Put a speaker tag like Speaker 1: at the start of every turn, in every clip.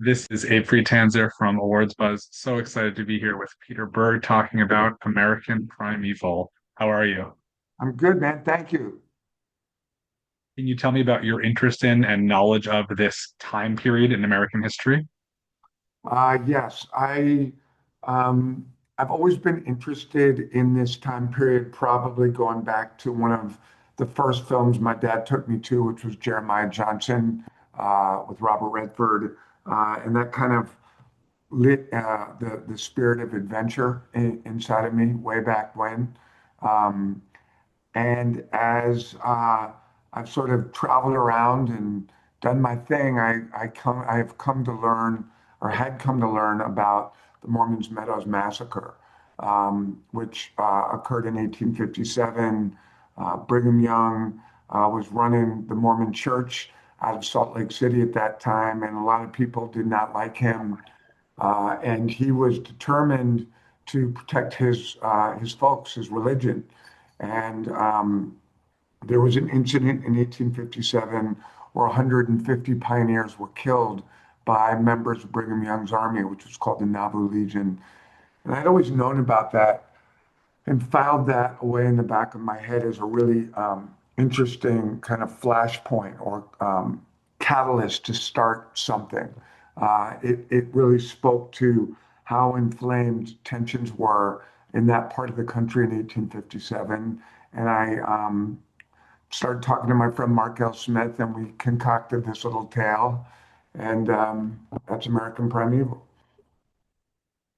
Speaker 1: This is Abe Friedtanzer from Awards Buzz. So excited to be here with Peter Berg talking about American Primeval. How are you?
Speaker 2: I'm good, man. Thank you.
Speaker 1: Can you tell me about your interest in and knowledge of this time period in American history?
Speaker 2: Yes, um, I've always been interested in this time period, probably going back to one of the first films my dad took me to, which was Jeremiah Johnson with Robert Redford, and that kind of lit the spirit of adventure inside of me way back when. Um, And as I've sort of traveled around and done my thing, I have come to learn, or had come to learn, about the Mormons Meadows Massacre, which occurred in 1857. Brigham Young was running the Mormon Church out of Salt Lake City at that time, and a lot of people did not like him. And he was determined to protect his folks, his religion. And there was an incident in 1857 where 150 pioneers were killed by members of Brigham Young's army, which was called the Nauvoo Legion. And I'd always known about that and filed that away in the back of my head as a really interesting kind of flashpoint or catalyst to start something. It really spoke to how inflamed tensions were in that part of the country in 1857. And I started talking to my friend Mark L. Smith, and we concocted this little tale. And that's American Primeval.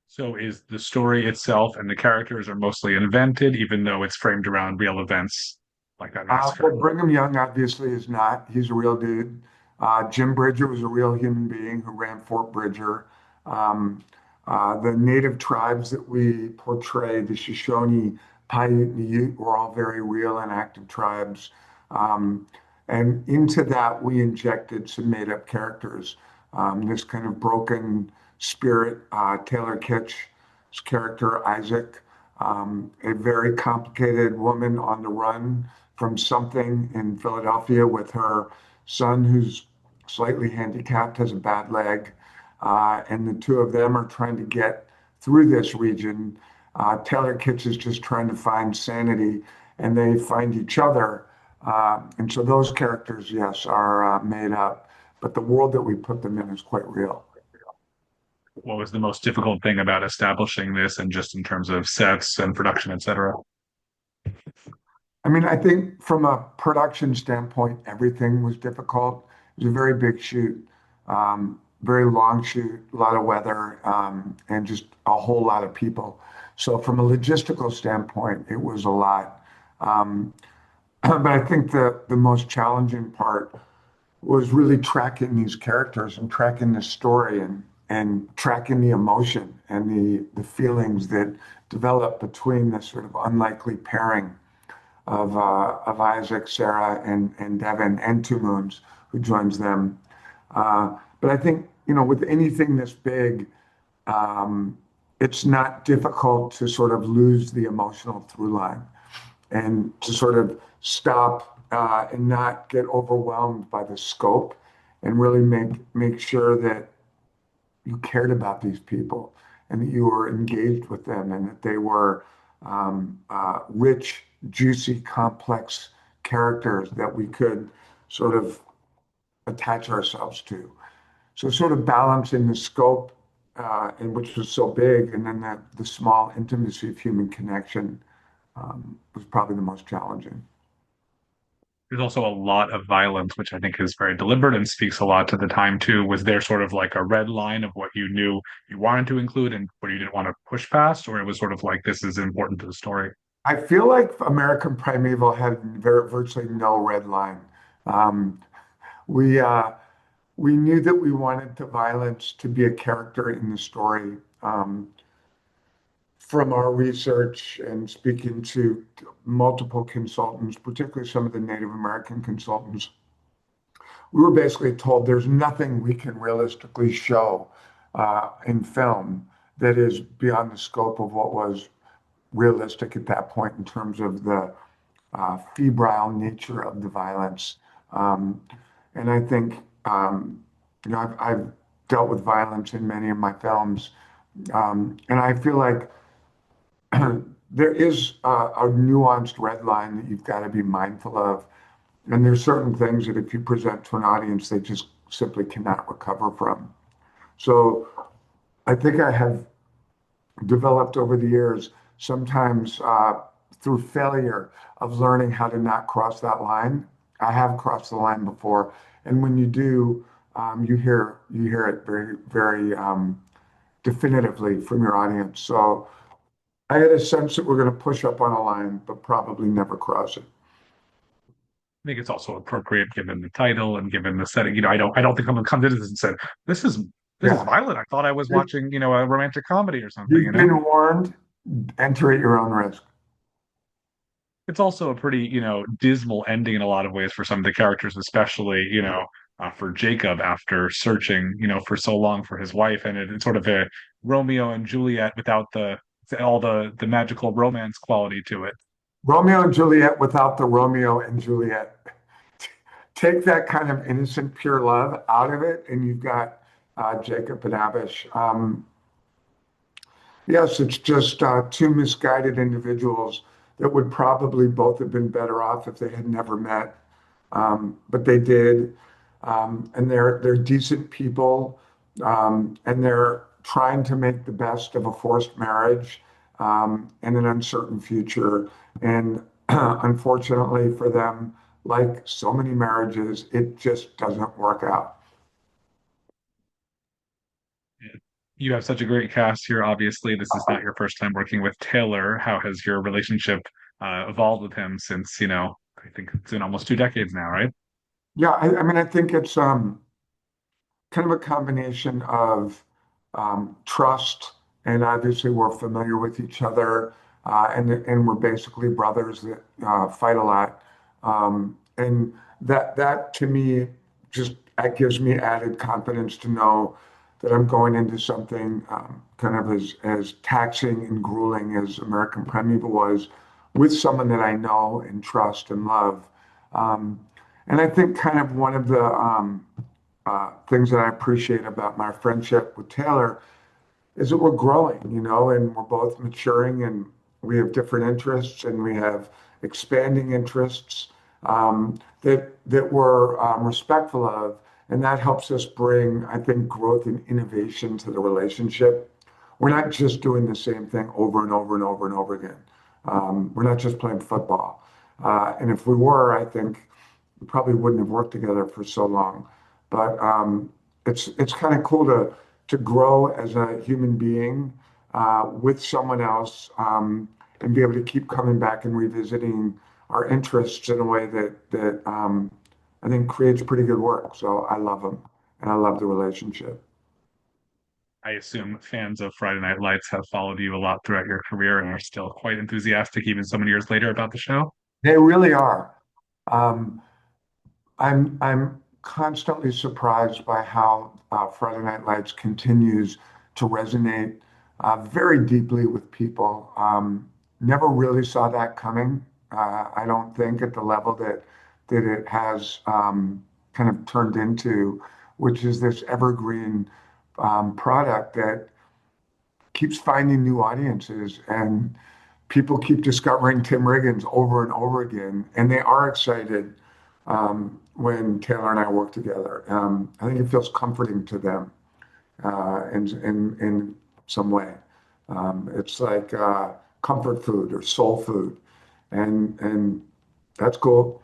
Speaker 1: So is the story itself and the characters are mostly invented, even though it's framed around real events like that
Speaker 2: Well,
Speaker 1: massacre?
Speaker 2: Brigham Young obviously is not. He's a real dude. Jim Bridger was a real human being who ran Fort Bridger. Um, the native tribes that we portray, the Shoshone, Paiute, and Ute, were all very real and active tribes. Um, and into that, we injected some made-up characters. This kind of broken spirit, Taylor Kitsch's character, Isaac, a very complicated woman on the run from something in Philadelphia with her son, who's slightly handicapped, has a bad leg. And the two of them are trying to get through this region. Taylor Kitsch is just trying to find sanity, and they find each other. And so those characters, yes, are made up, but the world that we put them in is quite real.
Speaker 1: What was the most difficult thing about establishing this and just in terms of sets and production, etc.?
Speaker 2: I mean, I think from a production standpoint, everything was difficult. It was a very big shoot, very long shoot, a lot of weather, and just a whole lot of people. So from a logistical standpoint, it was a lot. Um, but I think the most challenging part was really tracking these characters and tracking the story and tracking the emotion and the feelings that develop between this sort of unlikely pairing of Isaac, Sarah, and Devin, and Two Moons, who joins them. But I think, with anything this big, um, it's not difficult to sort of lose the emotional through line and to sort of stop and not get overwhelmed by the scope and really make sure that you cared about these people and that you were engaged with them and that they were rich, juicy, complex characters that we could sort of attach ourselves to. So sort of balancing the scope, and which was so big, and then the small intimacy of human connection was probably the most challenging.
Speaker 1: There's also a lot of violence, which I think is very deliberate and speaks a lot to the time too. Was there sort of like a red line of what you knew you wanted to include and what you didn't want to push past, or it was sort of like this is important to the story?
Speaker 2: I feel like American Primeval had virtually no red line. Um, we we knew that we wanted the violence to be a character in the story. From our research and speaking to multiple consultants, particularly some of the Native American consultants, we were basically told there's nothing we can realistically show in film that is beyond the scope of what was realistic at that point in terms of the febrile nature of the violence. Um, and I think, I've dealt with violence in many of my films. And I feel like there is a nuanced red line that you've got to be mindful of. And there's certain things that if you present to an audience, they just simply cannot recover from. So I think I have developed over the years, sometimes through failure of learning how to not cross that line. I have crossed the line before, and when you do, you hear it very very definitively from your audience. So I had a sense that we're going to push up on a line, but probably never cross it.
Speaker 1: I think it's also appropriate given the title and given the setting. I don't think someone comes into this and said, "This is this is
Speaker 2: Yeah,
Speaker 1: violent." I thought I was watching, a romantic comedy or something,
Speaker 2: you've been warned. Enter at your own risk.
Speaker 1: It's also a pretty, dismal ending in a lot of ways for some of the characters, especially, for Jacob after searching, for so long for his wife, and it's sort of a Romeo and Juliet without all the magical romance quality to it.
Speaker 2: Romeo and Juliet without the Romeo and Juliet. Take that kind of innocent, pure love out of it, and you've got Jacob and Abish. Yes, it's just two misguided individuals that would probably both have been better off if they had never met. But they did, and they're decent people, and they're trying to make the best of a forced marriage and an uncertain future. And unfortunately for them, like so many marriages, it just doesn't work out.
Speaker 1: You have such a great cast here. Obviously, this is not your first time working with Taylor. How has your relationship evolved with him since, I think it's been almost 2 decades now, right?
Speaker 2: Yeah, I mean, I think it's kind of a combination of trust, and obviously we're familiar with each other, and we're basically brothers that fight a lot, and that to me just that gives me added confidence to know that I'm going into something kind of as taxing and grueling as American Primeval was, with someone that I know and trust and love. Um, and I think kind of one of the things that I appreciate about my friendship with Taylor is that we're growing, and we're both maturing and we have different interests and we have expanding interests that we're respectful of. And that helps us bring, I think, growth and innovation to the relationship. We're not just doing the same thing over and over and over and over again. We're not just playing football. And if we were, I think we probably wouldn't have worked together for so long. But it's kind of cool to grow as a human being with someone else and be able to keep coming back and revisiting our interests in a way that I think creates pretty good work. So I love them and I love the relationship.
Speaker 1: I assume fans of Friday Night Lights have followed you a lot throughout your career and are still quite enthusiastic even so many years later about the show.
Speaker 2: They really are. Um, I'm constantly surprised by how Friday Night Lights continues to resonate very deeply with people. Never really saw that coming. I don't think at the level that it has kind of turned into, which is this evergreen product that keeps finding new audiences and people keep discovering Tim Riggins over and over again, and they are excited when Taylor and I work together. I think it feels comforting to them in some way. It's like comfort food or soul food, and that's cool.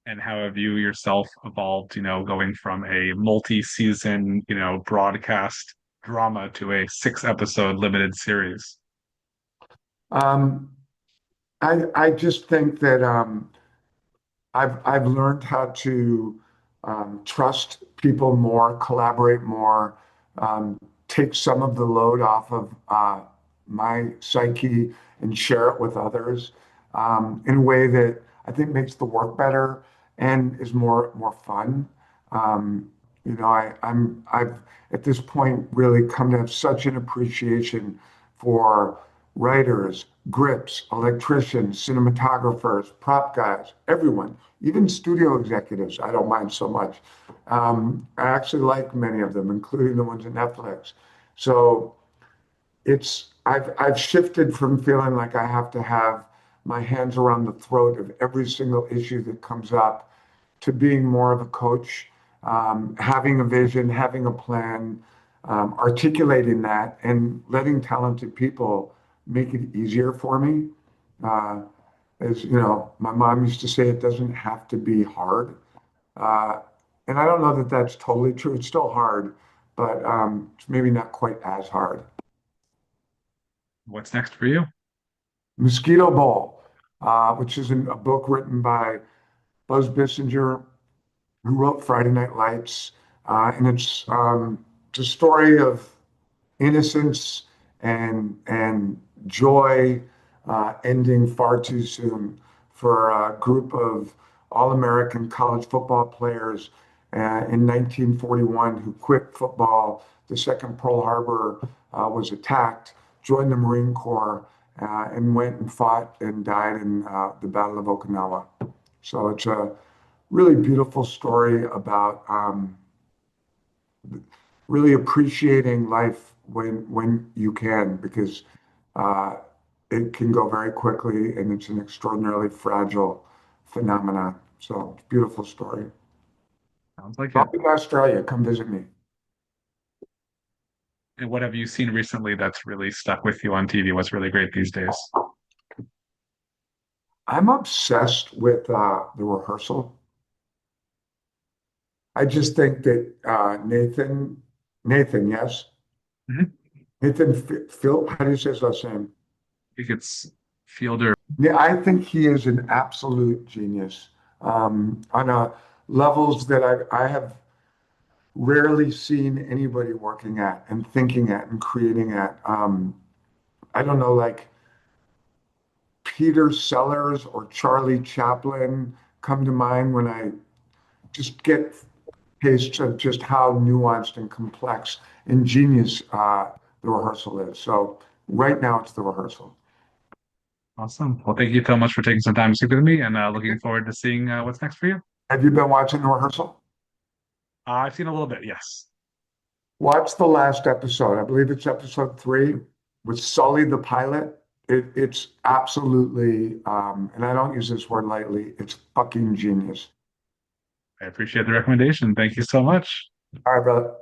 Speaker 1: And how have you yourself evolved, going from a multi-season, broadcast drama to a 6 episode limited series?
Speaker 2: Um, I just think that I've learned how to trust people more, collaborate more, um, take some of the load off of my psyche and share it with others in a way that I think makes the work better and is more fun. I've at this point really come to have such an appreciation for writers, grips, electricians, cinematographers, prop guys, everyone, even studio executives. I don't mind so much. I actually like many of them, including the ones at Netflix. So I've shifted from feeling like I have to have my hands around the throat of every single issue that comes up to being more of a coach, having a vision, having a plan, articulating that, and letting talented people make it easier for me. Uh, as you know, my mom used to say, it doesn't have to be hard. Uh, and I don't know that that's totally true. It's still hard, but it's maybe not quite as hard.
Speaker 1: What's next for you?
Speaker 2: Mosquito Bowl, which is a book written by Buzz Bissinger, who wrote Friday Night Lights. And it's a story of innocence and joy ending far too soon for a group of all-American college football players in 1941 who quit football the second Pearl Harbor was attacked, joined the Marine Corps, and went and fought and died in the Battle of Okinawa. So it's a really beautiful story about really appreciating life when you can, because uh, it can go very quickly and it's an extraordinarily fragile phenomenon. So it's a beautiful story.
Speaker 1: Sounds like
Speaker 2: I'll
Speaker 1: it.
Speaker 2: be in Australia. Come visit me.
Speaker 1: And what have you seen recently that's really stuck with you on TV? What's really great these days?
Speaker 2: I'm obsessed with The Rehearsal. I just think that Nathan, yes,
Speaker 1: Mhm.
Speaker 2: Nathan Phil, how do you say his last name?
Speaker 1: I think it's Fielder.
Speaker 2: Yeah, I think he is an absolute genius on a levels that I have rarely seen anybody working at and thinking at and creating at. I don't know, like Peter Sellers or Charlie Chaplin come to mind when I just get tastes of just how nuanced and complex and genius The Rehearsal is. So right now it's The Rehearsal.
Speaker 1: Awesome. Well, thank you so much for taking some time to speak with me and looking forward to seeing what's next for you.
Speaker 2: Have you been watching The Rehearsal?
Speaker 1: I've seen a little bit, yes.
Speaker 2: Watch the last episode. I believe it's episode 3 with Sully the pilot. It's absolutely, and I don't use this word lightly, it's fucking genius.
Speaker 1: I appreciate the recommendation. Thank you so much.
Speaker 2: All right, brother.